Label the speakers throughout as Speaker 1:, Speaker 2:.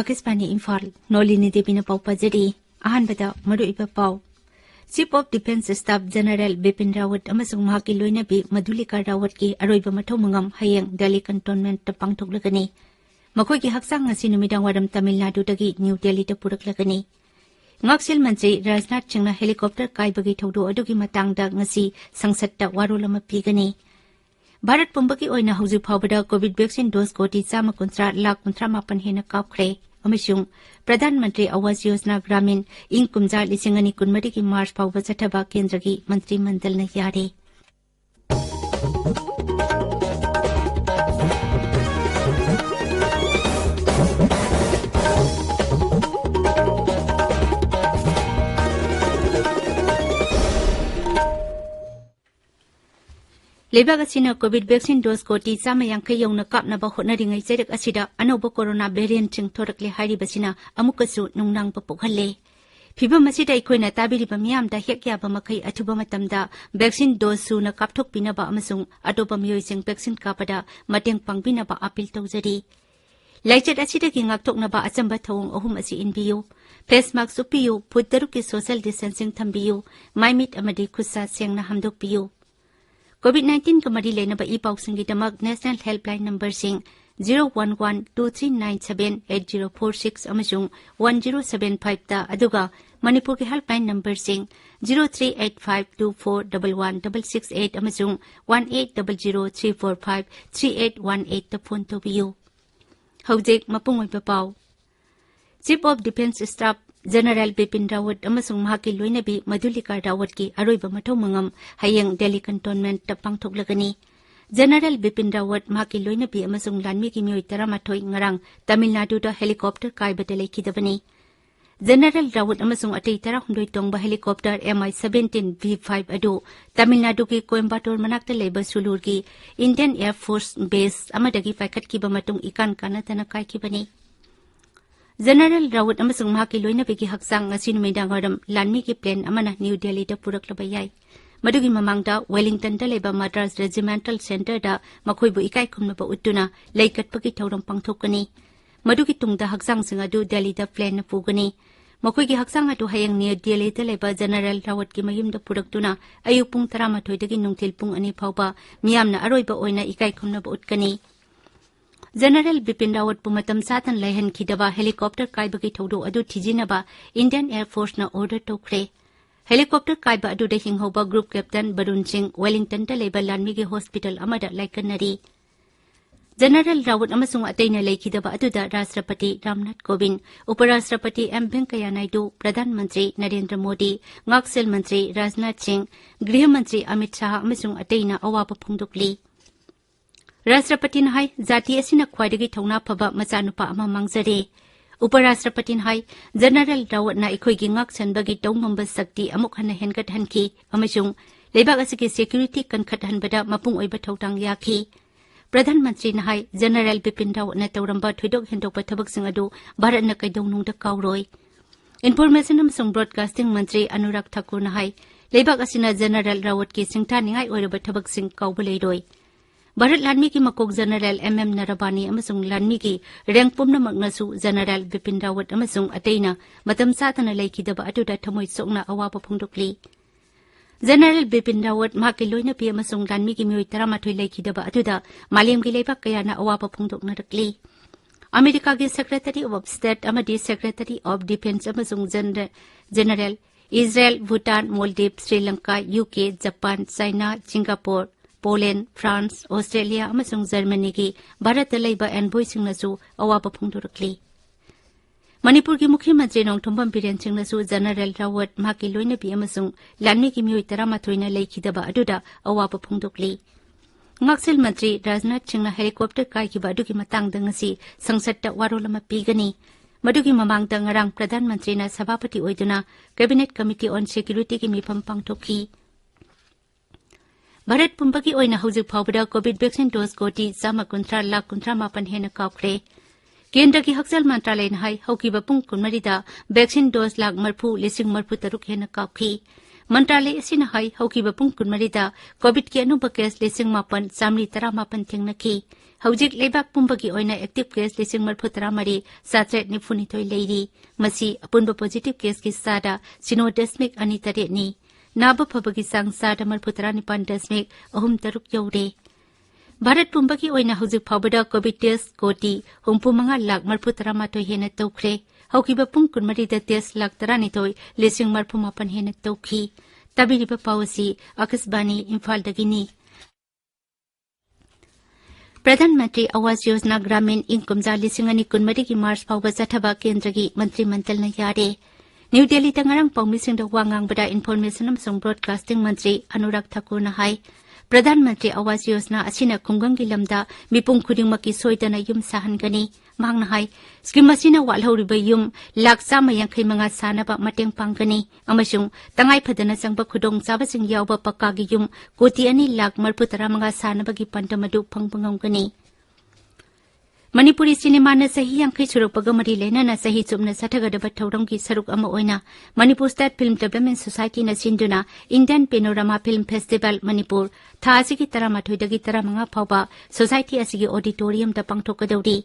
Speaker 1: Akispani Imphal Nolini Devi na paupajari ahanbada maruiba pau Chief of Defence Staff General Bipin Rawat amasung mahaki loinabi Madhulika Rawat ki aroiba mathau mangam hayang Delhi Cantonment ta pangthoklagani makhoi ki haksang ngasi numidang waram Tamil Nadu dagi New Delhi ta puraklagani Ngaksil Mantri Rajnath Singh helicopter kaibagi thaudu adugi matangda ngasi sangsat ta warolama pigani Bharat pumbaki oina hauji phawbada COVID vaccine dose koti 119 hena kapkhre amasung Pradhan Mantri Awas Yojana Gramin ing kumja 2020 ki March phawba chathaba kendra ki mantri mandal na yare Lebag asina COVID vaccine dose koti 150 yauna kapnaba hotnaringai cherak asida anoba corona variant ching thorakle hairibasina amukasu nungnang papokhalle phibam asida ikoina tabiriba miyamda hekyaba makai athuba matamda vaccine dose su na kapthok pinaba amasung atopa miyoi sing vaccine kapada mateng pangbinaba appeal tawjari laichet asida ki ngakthoknaba achamba thawung ahum asi inbiyu face mask supiyu phutdaruki social distancing thambiyu maimit amadi khussa sengna hamdokpiyu COVID-19 kamari lenaba ipausingi damak National Helpline number sing 011-2397-8046 amasung 1075 ta aduga Manipur ki helpline number sing 0385241168 amasung 1800345381 ta phone tobiyu Hojek mapungoi papau Chief of Defence Staff General Bipin Rawat amasung mahaki loinabi Madhulika Rawat ki aroiba mathau mangam hayang Delhi Cantonment ta pangthoklagani General Bipin Rawat mahaki loinabi amasung lanmi ki mioi 18 ngarang Tamil Nadu da helicopter kaibata lekhidabani General Rawat amasung atei 19 tongba helicopter Mi-17 V5 adu Tamil Nadu ki Coimbatore manakta leiba sulur ki Indian Air Force Base amadagi paikat ki bamatung ikan kanatana kai ki bani General Rawat amasung mahaki loinabi ki haksang ngasi numidang waram lanmi ki plane amana New Delhi da puraklaba yai madugi mamangda Wellington da leba Madras Regimental Center da makhoibu ikai khumnaba uttuna leikatpagi thauram pangthokani madugi tungda haksang singa du Delhi da plane na pugani makhoi ki haksang atu hayang New Delhi da leba General Rawat ki mayum da puraktuna ayuk pung 13 dagi nungthil pung ani phawba miyamna aroiba oina ikai khumnaba utkani General Bipin Rawat pumatam satan laihan khidaba helicopter kaibagi thaudu adu thijinaba Indian Air Force na order tokre helicopter kaiba adu de hinghoba group captain Barun Singh Wellington ta leba lanmi gi hospital amada laikanari General Rawat amasung ateina leikhidaba adu da Rashtrapati Ramnath Kovind Uparashtrapati M Venkaiah Naidu Pradhan Mantri Narendra Modi Ngaksel Mantri Rajnath Singh Griha Mantri Amit Shah amasung ateina awaba phungdokli Rashtrapati hai jati asina khwaidagi thongna phaba machanupa ama mangjare Uparashtrapati hai General Rawat na ikhoi gi ngak chanbagi tongmamba sakti amuk hana hengat hanki amasung lebak asiki security kankhat hanbada mapung oiba thotang yakhi Pradhan Mantri na hai General Bipin Rawat na tawramba thidok hendok pathabak singadu Bharat na kaidong nungda kauroi Information amasung Broadcasting Mantri Anurag Thakur na hai lebak asina General Rawat ki singtha ningai oiraba thabak sing kauba leiroi Bharat Lanmi ki makok General MM Narabani amasung Lanmi ki rank pumna magnasu General Bipin Rawat amasung ateina matam satana laikidaba atuda thamoi sokna awaba phungdokli General Bipin Rawat mahaki loina pi amasung Lanmi ki mioi 13 laikidaba atuda malem gi leibak kayana awaba phungdokna rakli America ki Secretary of State amadi Secretary of Defence amasung General Israel Bhutan Maldives Sri Lanka UK Japan China Singapore Poland, France, Australia amasung Germany ki Bharat laiba envoy singnasu awaba phungdorakli Manipur ki Mukhi Mantri Nongthombam Biren singnasu General Rawat mahaki loinabi amasung lanmi ki mioi 13 na leikhidaba aduda awaba phungdokli Ngaksel Mantri Rajnath Singh helicopter kaikiba adugi matangda ngasi sangsat ta warolama pigani madugi mamangda ngarang Pradhan Mantri na sabapati oiduna Cabinet Committee on Security ki mifam pangthokhi Bharat pumbagi oina haujuk phawbada COVID vaccine dose koti 119 hena kapkhre केंद्र की हक्सल मंत्रालय ने high हौकीबा पुंग कुनमरीदा vaccine dose lakh मरफू लिसिंग मरफू तरुक हेन काउखी मंत्रालय असिना high हौकीबा पुंग कुनमरीदा Covid की अनुभव case लिसिंग मापन सामरी तरा मापन थेंगनखी हौजिक लेबाक पुंबगी ओइना एक्टिव केस लिसिंग मरफू तरा मरी 794 लेरी मसी अपुनबा पॉजिटिव केस की सादा 0.2 नि नाबा फबगी सांग सादा मरफू तरा निपान दशमिक अहुम तरुक यौरे भारत पुंबगी ओइना हौजिक फावबदा कोविड टेस्ट कोटी 35 लाख मरफू तरा माथोय हेन तौख्रे हौकीबा पुंग कुनमरीदा टेस्ट लाख तरा निथोय लिसिंग मरफू मापन हेन तौखी तबिरिबा पावसी आकाशवाणी इम्फाल दगिनी प्रधानमंत्री आवास योजना ग्रामीण इंकुमजा लिसिंग अनि कुनमरी की मार्च फाउबा चथबा केंद्र की मंत्रिमंडल ने यारे न्यू दिल्ली तंगरंग पौमिसिंग द वांगांगबदा इन्फॉर्मेशन अमसुंग ब्रॉडकास्टिंग मंत्री अनुराग ठाकुर न हाई प्रधानमंत्री आवास योजना असिना खुंगंगी लमदा मिपुंग खुदिंगमकी सोइदना युम साहनगनी मांगना हाई स्कीम असिना वालहौरिबा युम लाख 185 सानबा मटेंग पांगनी अमसुंग तंगाई फदना संगबा खुदोंग चाबसिंग यावबा पक्कागी युम कोटी 2 लाख 35 सानबगी पंटमदु फंगबंगमगनी मणिपुरी सिनेमा न सही यांखै सुरकपगा मरी लेना सही चुमना सथगदबा थौरंगी सरुक अमा ओइना Manipur state film development society न सिंदुना Indian panorama film festival Manipur था असिगी 13 35 फाउबा सोसाइटी असिगी ऑडिटोरियम दा पांगथोकदौरी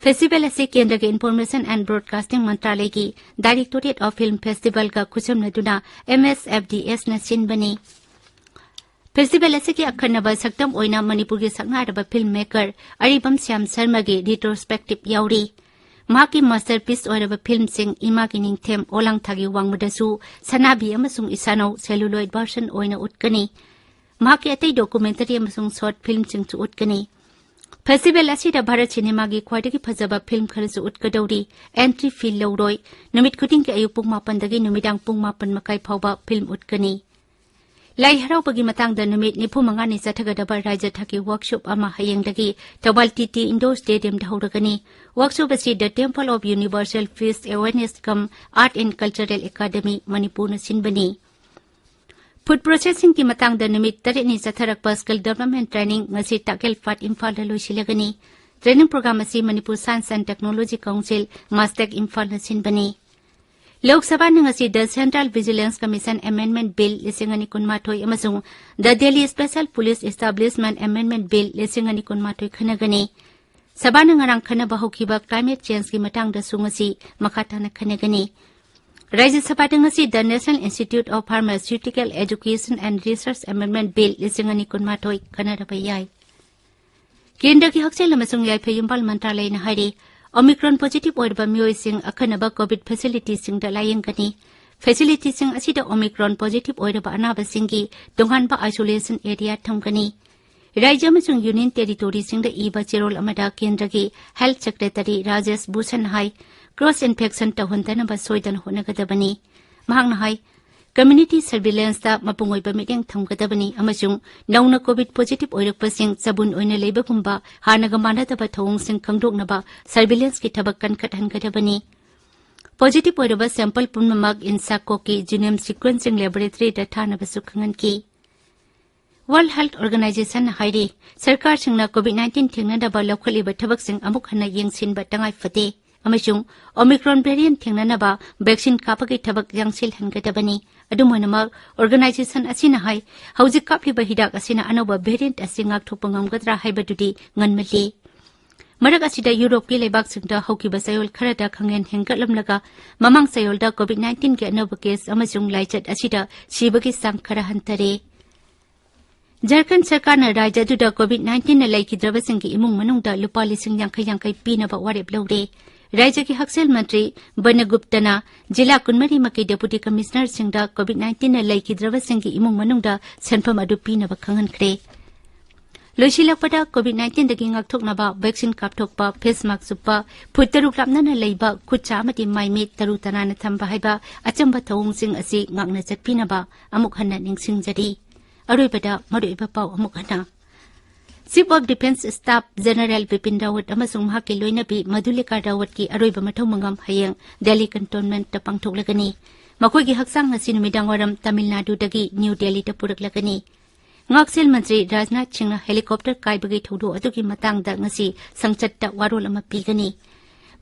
Speaker 1: फेस्टिवल असे केंद्र के इन्फॉर्मेशन एंड ब्रॉडकास्टिंग मंत्रालय की डायरेक्टोरेट ऑफ फिल्म फेस्टिवल का खुसमनदुना MSFDS न सिनबनी फेस्टिवल असे की अखनबा सक्तम ओइना मणिपुर के सकनारबा फिल्म मेकर अरिबम श्याम शर्मा के रिट्रोस्पेक्टिव याउरी माकी मास्टरपीस ओइरबा फिल्म सिंग इमा की निंगथेम ओलांग थागी वांगमदसु सनाबी अमसुंग इसानो सेलुलोइड वर्जन ओइना उटकनी माकी अतै डॉक्यूमेंटरी अमसुंग शॉर्ट फिल्म सिंग चु उटकनी फेस्टिवल असिदा भारत सिनेमा की ख्वाइदगी फजबा फिल्म खरसु उटकदौरी एंट्री फी लौरोय नुमित खुदिंग के अयु पुंग 9 दगी नुमिदांग पुंग 9 मकाई फाउबा फिल्म उटकनी लाई हराउबगी मतंगदा नुमित 95 नि चथगदबा राज्य थकी वर्कशॉप अमा हयेंगदगी थौबाल टीटी इंडोर स्टेडियम दहौरगनी वर्कशॉप असि the temple of universal peace awareness cum art and cultural academy Manipur न सिनबनी फूड प्रोसेसिंग की मतंगदा नुमित 3 नि चथरकपा skill development training ngasi Takyel Phat Imphal द लोइसिलगनी ट्रेनिंग प्रोग्राम असि Manipur science and technology council MASTEC Imphal न सिनबनी लोकसभा ने ngasi the central vigilance commission amendment bill 2019 अमसुंग the Delhi special police establishment amendment bill 2019 खनगनी सभा ने ngarang खनबा हौखिबा क्लाइमेट चेंज की मतंग द सुंगसी मखाताना खनगनी राज्य सभा ने ngasi the national institute of pharmaceutical education and research amendment bill 2019 खनरबा याय केंद्र की हक्सेल अमसुंग याइफे युम्बाल मंत्रालय ने हाइरे ओमिक्रॉन पॉजिटिव ओइरबा मियोइसिंग अखनबा कोविड फैसिलिटीसिंग द लायंगनी फैसिलिटीसिंग असिदा ओमिक्रॉन पॉजिटिव ओइरबा अनाबसिंगी तोंगानबा आइसोलेशन एरिया थमगनी राज्य अमसुंग यूनियन टेरिटोरीसिंग द ईबा चेरोल अमदा केंद्र की हेल्थ सेक्रेटरी राजेश भूषण हाई क्रॉस इन्फेक्शन तहनतनबा सोइदन होनगदबनी महंगना हाई कम्युनिटी सर्विलेंस दा मपुंगोइबा मिटेंग थमगदबनी अमसुंग नौना कोविड पॉजिटिव ओइरकपसिंग सबुन ओइना लेबगुंबा हानगा मानदबा थौंगसिंग खंगदोकनबा सर्विलेंस की थबक कनखटहनगदबनी पॉजिटिव ओइरबा सैंपल पुनमक इनसाको की जीनोम सीक्वेंसिंग लैबोरेटरी दा थानबसु खंगनकी वर्ल्ड हेल्थ ऑर्गेनाइजेशन हाइरे सरकार सिंगना कोविड-19 थेंगनदबा लौखलिबा थबकसिंग अमुक हन्ना येंगसिनबा तंगाई फते अमसुंग ओमिक्रॉन वेरिएंट थेंगननबा वैक्सीन कापगी थबक यांगसिल हनगदबनी अदुमनमक ऑर्गेनाइजेशन असिना हाई हौजिक कापलिबा हिदाक असिना अनोबा वेरिएंट असि ngakthokpa ngamgadra haibadudi nganmali मरक असिदा यूरोप के लेबाक सिंगदा हौकिबा सयोल खरदा खंगेन हेंगतलमलगा ममंग सयोलदा कोविड-19 के अनोबा केस अमसुंग लाइचत असिदा सिबगी सांग खरा हंतरे झारखंड सरकार न राज्य दुदा कोविड-19 न लाइकिद्रबसिंग की इमुंग मनुंगदा लुपा लिसिंग यांखै पीनबा वारेप लौरे राज्य के हक्सेल मंत्री बनगुप्तना जिला कुनमरी मके डेप्यूटी कमिश्नर सिंगदा कोविड-19 न लाइकिद्रबसिंग की इमुंग मनुंगदा सनफम अदु पीनबा खंगनखरे लोइसिलकपदा कोविड-19 दगी ngakthoknaba वैक्सीन कापथोकपा फेस मास्क सुपा फुट तरुक लापनना लैबा खुचा मति माइमे तरु तनाना थंबा हाइबा अचंबा थौंगसिंग असि ngakna चटपिनबा अमुक हन्ना निंगसिंगजरी अरोइबदा मरोइबा पाउ अमुक हन्ना chief of defence staff general Bipin Rawat अमसुंग महाके लोइनबी मधुलिका रावत की अरोइबा मथौ मंगम हयेंग दिल्ली कंटोनमेंट त पांगथोकलगनी मखोइगी हक्सांग ngasi नुमिदांग वारम तमिलनाडु दगी न्यू दिल्ली त पुरकलगनी ngaksil मंत्री राजनाथ सिंह हेलीकॉप्टर काइबगी थौदो अदुगी मतंगदा ngasi संसद ता वारोल अमा पीगनी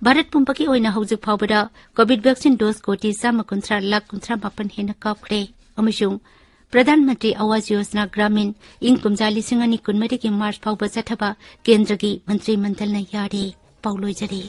Speaker 1: भारत पुंबकी ओइना हौजिक फावबदा कोविड वैक्सीन डोज कोटी 1,19,19,18 हेना कापख्रे अमसुंग प्रधानमंत्री आवास योजना ग्रामीण इंग कुमजा 2020 की मार्च फावब चथबा केंद्र की मंत्रिमंडल ने यारे पाउलोइजरी।